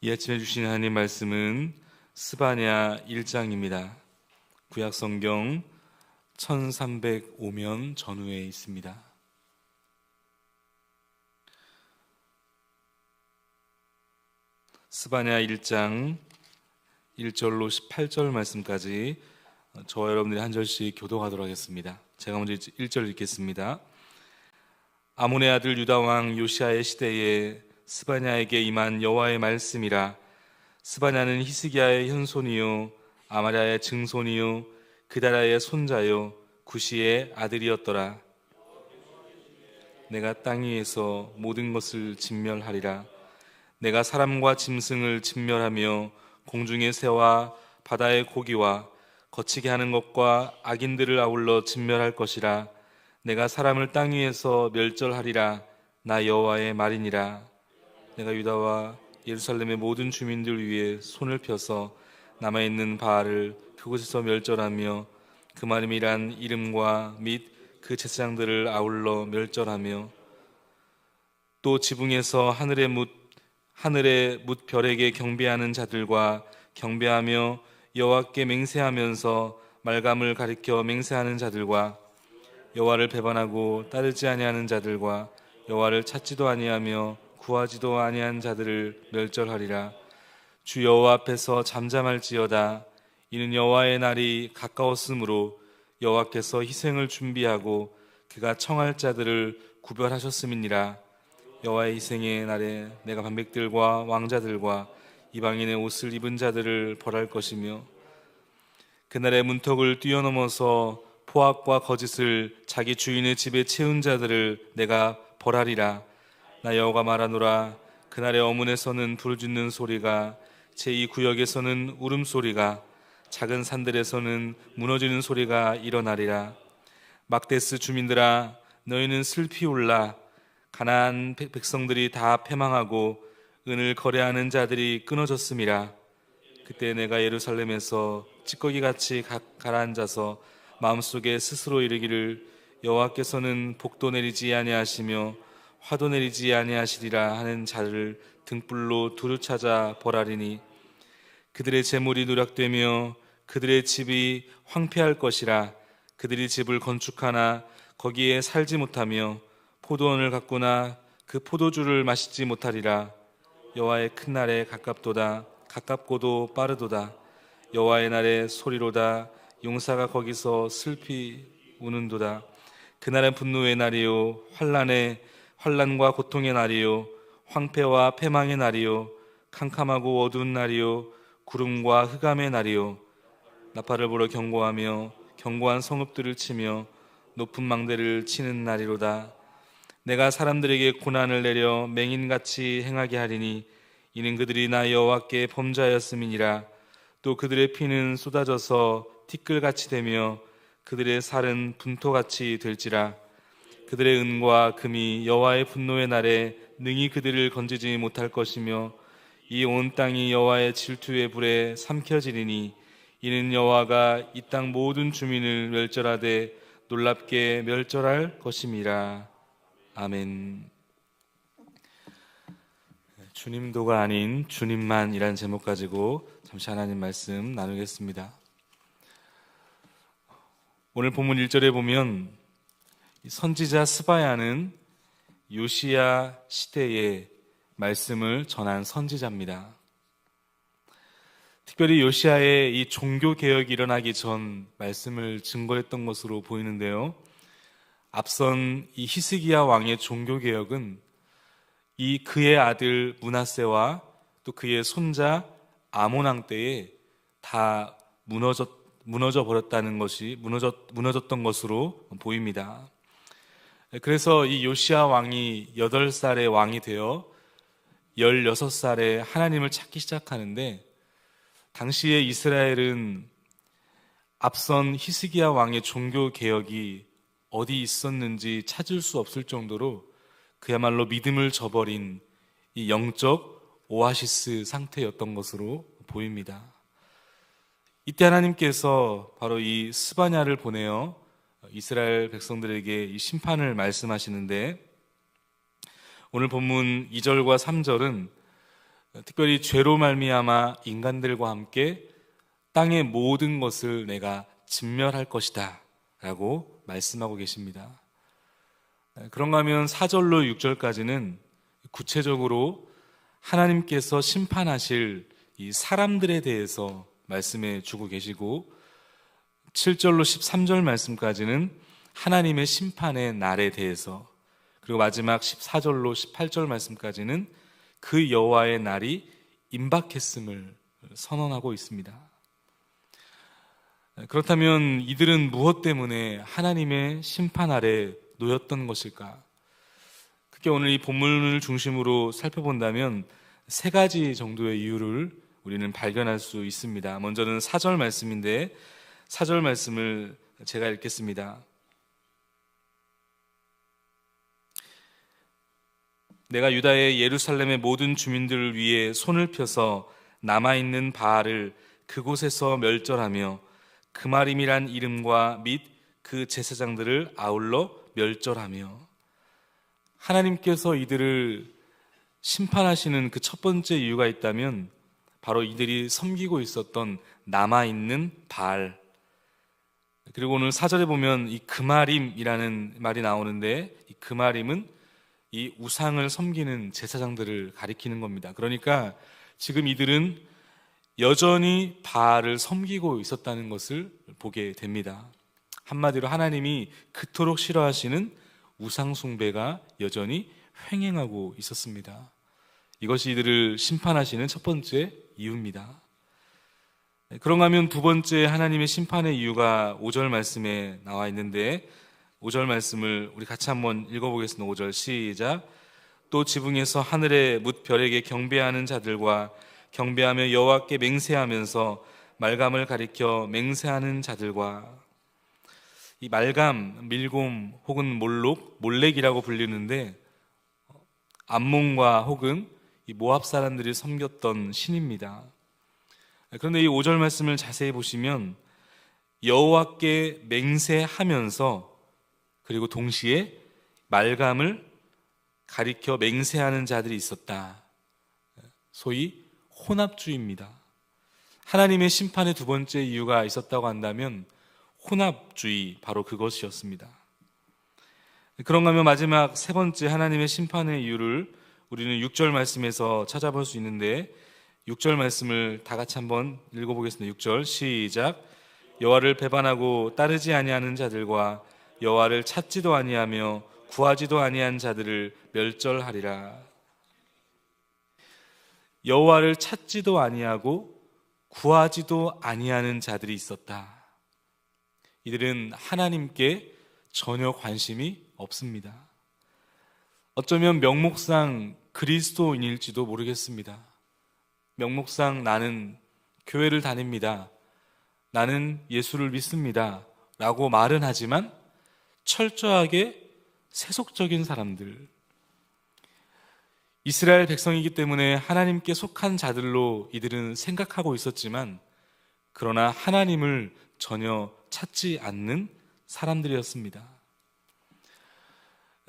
이 아침에 주신 하나님 말씀은 스바냐 1장입니다. 구약성경 1305면 전후에 있습니다. 스바냐 1장 1절로 18절 말씀까지 저와 여러분들이 한 절씩 교독하도록 하겠습니다. 제가 먼저 1절 읽겠습니다. 아몬의 아들 유다 왕 요시아의 시대에 스바냐에게 임한 여호와의 말씀이라. 스바냐는 히스기야의 현손이요 아마랴의 증손이요 그다라의 손자요 구시의 아들이었더라. 내가 땅 위에서 모든 것을 진멸하리라. 내가 사람과 짐승을 진멸하며 공중의 새와 바다의 고기와 거치게 하는 것과 악인들을 아울러 진멸할 것이라. 내가 사람을 땅 위에서 멸절하리라. 나 여호와의 말이니라. 내가 유다와 예루살렘의 모든 주민들 위에 손을 펴서 남아있는 바알을 그곳에서 멸절하며 그마름이란 이름과 및 그 제사장들을 아울러 멸절하며 또 지붕에서 하늘의 뭇 별에게 경배하는 자들과 경배하며 여호와께 맹세하면서 말감을 가리켜 맹세하는 자들과 여호와를 배반하고 따르지 아니하는 자들과 여호와를 찾지도 아니하며 구하지도 아니한 자들을 멸절하리라. 주 여호와 앞에서 잠잠할지어다. 이는 여호와의 날이 가까웠으므로 여호와께서 희생을 준비하고 그가 청할 자들을 구별하셨음이니라. 여호와의 희생의 날에 내가 반백들과 왕자들과 이방인의 옷을 입은 자들을 벌할 것이며 그날의 문턱을 뛰어넘어서 포악과 거짓을 자기 주인의 집에 채운 자들을 내가 벌하리라. 나 여호와가 말하노라. 그날의 어문에서는 부르짖는 소리가 제2구역에서는 울음소리가 작은 산들에서는 무너지는 소리가 일어나리라. 막데스 주민들아 너희는 슬피 울라. 가나안 백성들이 다 패망하고 은을 거래하는 자들이 끊어졌음이라. 그때 내가 예루살렘에서 찌꺼기같이 가라앉아서 마음속에 스스로 이르기를 여호와께서는 복도 내리지 아니하시며 화도 내리지 아니하시리라 하는 자를 등불로 두루 찾아 벌하리니 그들의 재물이 누락되며 그들의 집이 황폐할 것이라. 그들이 집을 건축하나 거기에 살지 못하며 포도원을 가꾸나 그 포도주를 마시지 못하리라. 여호와의 큰 날에 가깝도다. 가깝고도 빠르도다. 여호와의 날에 소리로다. 용사가 거기서 슬피 우는도다. 그날은 분노의 날이요 환난과 고통의 날이요 황폐와 패망의 날이요 캄캄하고 어두운 날이요 구름과 흑암의 날이요 나팔을 불어 경고하며 견고한 성읍들을 치며 높은 망대를 치는 날이로다. 내가 사람들에게 고난을 내려 맹인같이 행하게 하리니 이는 그들이 나 여호와께 범죄하였음이니라. 또 그들의 피는 쏟아져서 티끌같이 되며 그들의 살은 분토같이 될지라. 그들의 은과 금이 여호와의 분노의 날에 능히 그들을 건지지 못할 것이며 이 온 땅이 여호와의 질투의 불에 삼켜지리니 이는 여호와가 이 땅 모든 주민을 멸절하되 놀랍게 멸절할 것임이라. 아멘. 주님도가 아닌 주님만이라는 제목 가지고 잠시 하나님 말씀 나누겠습니다. 오늘 본문 1절에 보면 선지자 스바야는 요시야 시대의 말씀을 전한 선지자입니다. 특별히 요시야의 이 종교개혁이 일어나기 전 말씀을 증거했던 것으로 보이는데요. 앞선 이 히스기야 왕의 종교개혁은 이 그의 아들 므낫세와 또 그의 손자 아몬 왕 때에 다 무너졌던 것으로 보입니다. 그래서 이 요시야 왕이 8살의 왕이 되어 16살에 하나님을 찾기 시작하는데, 당시에 이스라엘은 앞선 히스기야 왕의 종교개혁이 어디 있었는지 찾을 수 없을 정도로 그야말로 믿음을 저버린 이 영적 오아시스 상태였던 것으로 보입니다. 이때 하나님께서 바로 이 스바냐를 보내어 이스라엘 백성들에게 이 심판을 말씀하시는데, 오늘 본문 2절과 3절은 특별히 죄로 말미암아 인간들과 함께 땅의 모든 것을 내가 진멸할 것이다 라고 말씀하고 계십니다. 그런가 하면 4절로 6절까지는 구체적으로 하나님께서 심판하실 이 사람들에 대해서 말씀해 주고 계시고, 7절로 13절 말씀까지는 하나님의 심판의 날에 대해서, 그리고 마지막 14절로 18절 말씀까지는 그 여호와의 날이 임박했음을 선언하고 있습니다. 그렇다면 이들은 무엇 때문에 하나님의 심판 아래 놓였던 것일까? 크게 오늘 이 본문을 중심으로 살펴본다면 세 가지 정도의 이유를 우리는 발견할 수 있습니다. 먼저는 4절 말씀인데, 4절 말씀을 제가 읽겠습니다. 내가 유다의 예루살렘의 모든 주민들을 위해 손을 펴서 남아있는 바알을 그곳에서 멸절하며 그마림이란 이름과 및 그 제사장들을 아울러 멸절하며. 하나님께서 이들을 심판하시는 그 첫 번째 이유가 있다면 바로 이들이 섬기고 있었던 남아있는 바알, 그리고 오늘 4절에 보면 이 그마림이라는 말이 나오는데, 이 그마림은 이 우상을 섬기는 제사장들을 가리키는 겁니다. 그러니까 지금 이들은 여전히 바알을 섬기고 있었다는 것을 보게 됩니다. 한마디로 하나님이 그토록 싫어하시는 우상 숭배가 여전히 횡행하고 있었습니다. 이것이 이들을 심판하시는 첫 번째 이유입니다. 그런가 하면 두 번째 하나님의 심판의 이유가 5절 말씀에 나와 있는데, 5절 말씀을 우리 같이 한번 읽어보겠습니다. 5절 시작. 또 지붕에서 하늘의 뭇 별에게 경배하는 자들과 경배하며 여호와께 맹세하면서 말감을 가리켜 맹세하는 자들과. 이 말감, 밀곰 혹은 몰록, 몰렉이라고 불리는데 암몬과 혹은 이 모압 사람들이 섬겼던 신입니다. 그런데 이 5절 말씀을 자세히 보시면 여호와께 맹세하면서, 그리고 동시에 말감을 가리켜 맹세하는 자들이 있었다. 소위 혼합주의입니다. 하나님의 심판의 두 번째 이유가 있었다고 한다면 혼합주의, 바로 그것이었습니다. 그런가 하면 마지막 세 번째 하나님의 심판의 이유를 우리는 6절 말씀에서 찾아볼 수 있는데, 6절 말씀을 다 같이 한번 읽어보겠습니다. 6절 시작. 여호와를 배반하고 따르지 아니하는 자들과 여호와를 찾지도 아니하며 구하지도 아니한 자들을 멸절하리라. 여호와를 찾지도 아니하고 구하지도 아니하는 자들이 있었다. 이들은 하나님께 전혀 관심이 없습니다. 어쩌면 명목상 그리스도인일지도 모르겠습니다. 명목상 나는 교회를 다닙니다, 나는 예수를 믿습니다 라고 말은 하지만 철저하게 세속적인 사람들, 이스라엘 백성이기 때문에 하나님께 속한 자들로 이들은 생각하고 있었지만, 그러나 하나님을 전혀 찾지 않는 사람들이었습니다.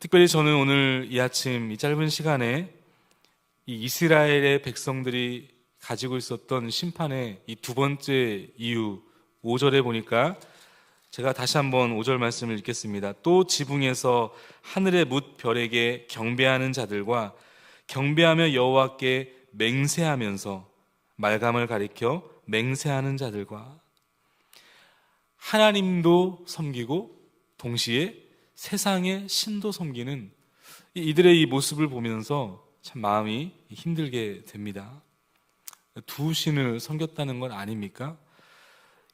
특별히 저는 오늘 이 아침 이 짧은 시간에 이 이스라엘의 백성들이 가지고 있었던 심판의 이 두 번째 이유, 5절에 보니까 제가 다시 한번 5절 말씀을 읽겠습니다. 또 지붕에서 하늘의 뭇 별에게 경배하는 자들과 경배하며 여호와께 맹세하면서 말감을 가리켜 맹세하는 자들과. 하나님도 섬기고 동시에 세상의 신도 섬기는 이들의 이 모습을 보면서 참 마음이 힘들게 됩니다. 두 신을 섬겼다는 건 아닙니까?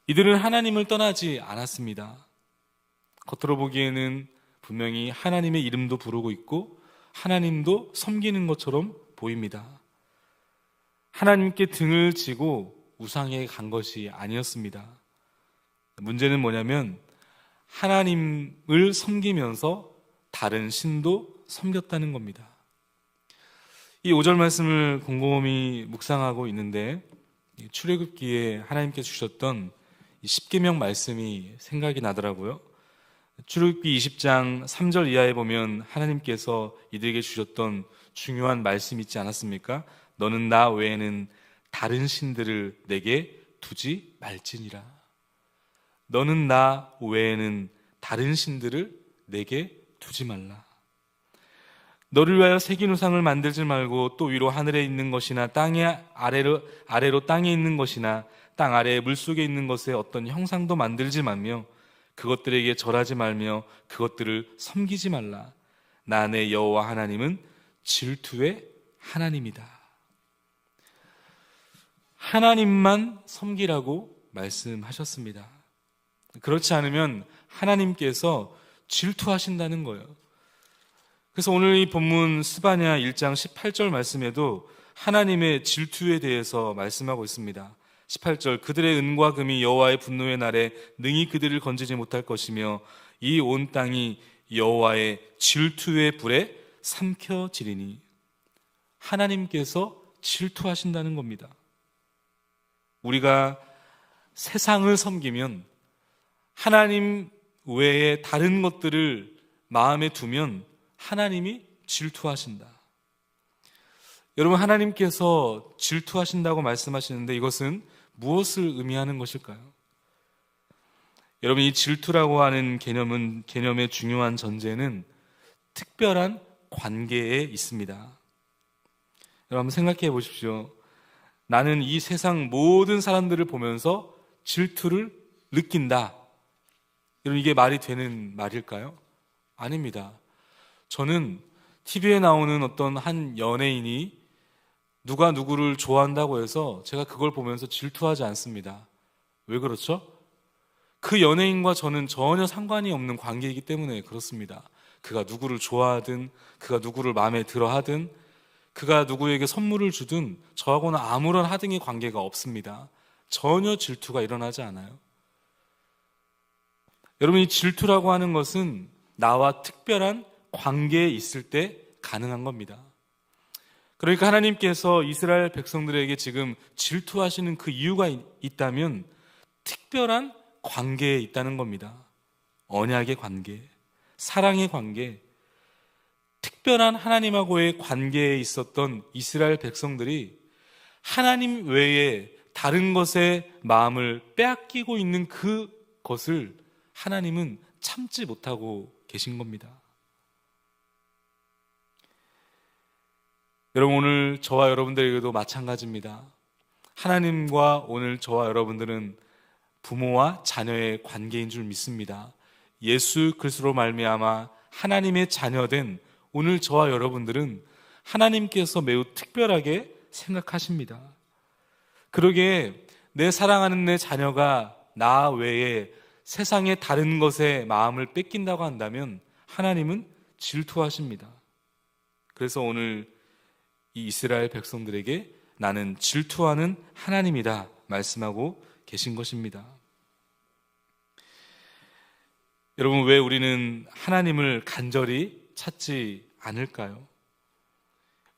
이들은 하나님을 떠나지 않았습니다. 겉으로 보기에는 분명히 하나님의 이름도 부르고 있고 하나님도 섬기는 것처럼 보입니다. 하나님께 등을 지고 우상에 간 것이 아니었습니다. 문제는 뭐냐면 하나님을 섬기면서 다른 신도 섬겼다는 겁니다. 이 5절 말씀을 곰곰이 묵상하고 있는데 출애굽기에 하나님께서 주셨던 이 십계명 말씀이 생각이 나더라고요. 출애굽기 20장 3절 이하에 보면 하나님께서 이들에게 주셨던 중요한 말씀이 있지 않았습니까? 너는 나 외에는 다른 신들을 내게 두지 말지니라. 너는 나 외에는 다른 신들을 내게 두지 말라. 너를 위하여 새긴 우상을 만들지 말고 또 위로 하늘에 있는 것이나 땅에 아래로 땅에 있는 것이나 땅 아래에 물속에 있는 것에 어떤 형상도 만들지 말며 그것들에게 절하지 말며 그것들을 섬기지 말라. 나 내 여호와 하나님은 질투의 하나님이다. 하나님만 섬기라고 말씀하셨습니다. 그렇지 않으면 하나님께서 질투하신다는 거예요. 그래서 오늘 이 본문 스바냐 1장 18절 말씀에도 하나님의 질투에 대해서 말씀하고 있습니다. 18절 그들의 은과 금이 여호와의 분노의 날에 능히 그들을 건지지 못할 것이며 이 온 땅이 여호와의 질투의 불에 삼켜지리니. 하나님께서 질투하신다는 겁니다. 우리가 세상을 섬기면, 하나님 외에 다른 것들을 마음에 두면 하나님이 질투하신다. 여러분, 하나님께서 질투하신다고 말씀하시는데 이것은 무엇을 의미하는 것일까요? 여러분, 이 질투라고 하는 개념의 중요한 전제는 특별한 관계에 있습니다. 여러분, 한번 생각해 보십시오. 나는 이 세상 모든 사람들을 보면서 질투를 느낀다. 여러분, 이게 말이 되는 말일까요? 아닙니다. 저는 TV에 나오는 어떤 한 연예인이 누가 누구를 좋아한다고 해서 제가 그걸 보면서 질투하지 않습니다. 왜 그렇죠? 그 연예인과 저는 전혀 상관이 없는 관계이기 때문에 그렇습니다. 그가 누구를 좋아하든, 그가 누구를 마음에 들어 하든, 그가 누구에게 선물을 주든 저하고는 아무런 하등의 관계가 없습니다. 전혀 질투가 일어나지 않아요. 여러분, 이 질투라고 하는 것은 나와 특별한 관계에 있을 때 가능한 겁니다. 그러니까 하나님께서 이스라엘 백성들에게 지금 질투하시는 그 이유가 있다면 특별한 관계에 있다는 겁니다. 언약의 관계, 사랑의 관계, 특별한 하나님하고의 관계에 있었던 이스라엘 백성들이 하나님 외에 다른 것에 마음을 빼앗기고 있는 그것을 하나님은 참지 못하고 계신 겁니다. 여러분, 오늘 저와 여러분들에게도 마찬가지입니다. 하나님과 오늘 저와 여러분들은 부모와 자녀의 관계인 줄 믿습니다. 예수 그리스도로 말미암아 하나님의 자녀된 오늘 저와 여러분들은 하나님께서 매우 특별하게 생각하십니다. 그러기에 내 사랑하는 내 자녀가 나 외에 세상의 다른 것에 마음을 뺏긴다고 한다면 하나님은 질투하십니다. 그래서 오늘 이 이스라엘 백성들에게 나는 질투하는 하나님이다 말씀하고 계신 것입니다. 여러분, 왜 우리는 하나님을 간절히 찾지 않을까요?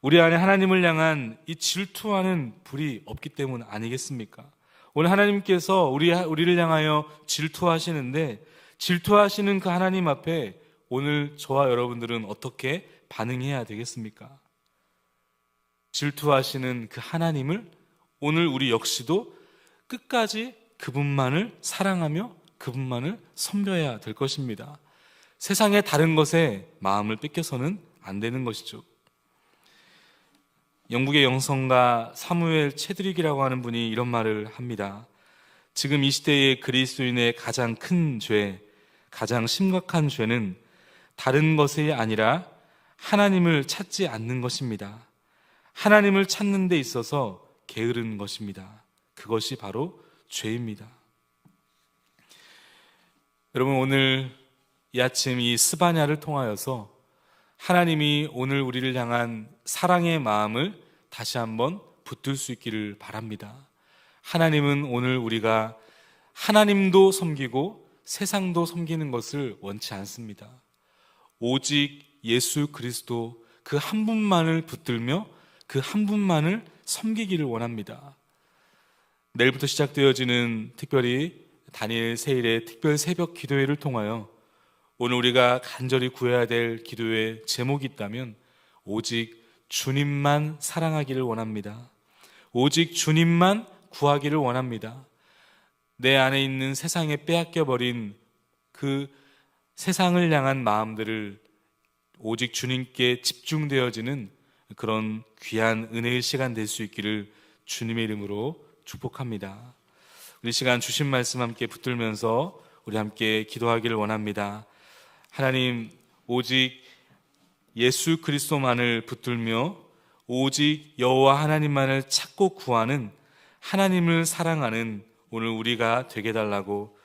우리 안에 하나님을 향한 이 질투하는 불이 없기 때문 아니겠습니까? 오늘 하나님께서 우리를 향하여 질투하시는데 질투하시는 그 하나님 앞에 오늘 저와 여러분들은 어떻게 반응해야 되겠습니까? 질투하시는 그 하나님을 오늘 우리 역시도 끝까지 그분만을 사랑하며 그분만을 섬겨야 될 것입니다. 세상의 다른 것에 마음을 뺏겨서는 안 되는 것이죠. 영국의 영성가 사무엘 체드릭이라고 하는 분이 이런 말을 합니다. 지금 이 시대의 그리스도인의 가장 큰 죄, 가장 심각한 죄는 다른 것이 아니라 하나님을 찾지 않는 것입니다. 하나님을 찾는 데 있어서 게으른 것입니다. 그것이 바로 죄입니다. 여러분, 오늘 이 아침 이 스바냐를 통하여서 하나님이 오늘 우리를 향한 사랑의 마음을 다시 한번 붙들 수 있기를 바랍니다. 하나님은 오늘 우리가 하나님도 섬기고 세상도 섬기는 것을 원치 않습니다. 오직 예수 그리스도 그 한 분만을 붙들며 그 한 분만을 섬기기를 원합니다. 내일부터 시작되어지는 특별히 다니엘 세일의 특별 새벽 기도회를 통하여 오늘 우리가 간절히 구해야 될 기도의 제목이 있다면 오직 주님만 사랑하기를 원합니다. 오직 주님만 구하기를 원합니다. 내 안에 있는 세상에 빼앗겨버린 그 세상을 향한 마음들을 오직 주님께 집중되어지는 그런 귀한 은혜의 시간 될 수 있기를 주님의 이름으로 축복합니다. 우리 시간 주신 말씀 함께 붙들면서 우리 함께 기도하기를 원합니다. 하나님, 오직 예수 그리스도만을 붙들며 오직 여호와 하나님만을 찾고 구하는, 하나님을 사랑하는 오늘 우리가 되게 달라고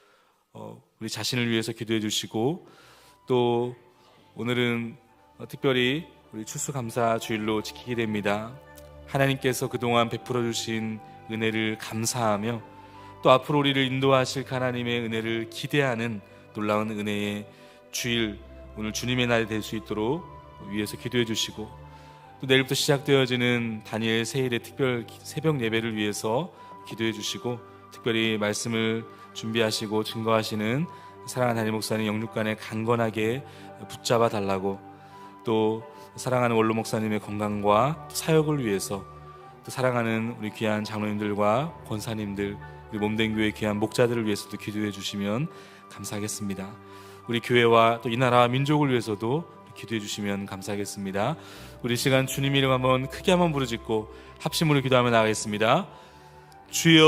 우리 자신을 위해서 기도해 주시고, 또 오늘은 특별히 우리 추수감사 주일로 지키게 됩니다. 하나님께서 그동안 베풀어 주신 은혜를 감사하며 또 앞으로 우리를 인도하실 하나님의 은혜를 기대하는 놀라운 은혜의 주일, 오늘 주님의 날이 될 수 있도록 위해서 기도해 주시고, 또 내일부터 시작되어지는 다니엘 세일의 특별 새벽 예배를 위해서 기도해 주시고, 특별히 말씀을 준비하시고 증거하시는 사랑하는 담임 목사님 영육간에 강건하게 붙잡아 달라고, 또 사랑하는 원로 목사님의 건강과 사역을 위해서, 또 사랑하는 우리 귀한 장로님들과 권사님들, 우리 몸된 교회 귀한 목자들을 위해서도 기도해 주시면 감사하겠습니다. 우리 교회와 또 이 나라와 민족을 위해서도 기도해 주시면 감사하겠습니다. 우리 시간 주님 이름 한번 크게 한번 부르짖고 합심으로 기도하며 나가겠습니다. 주여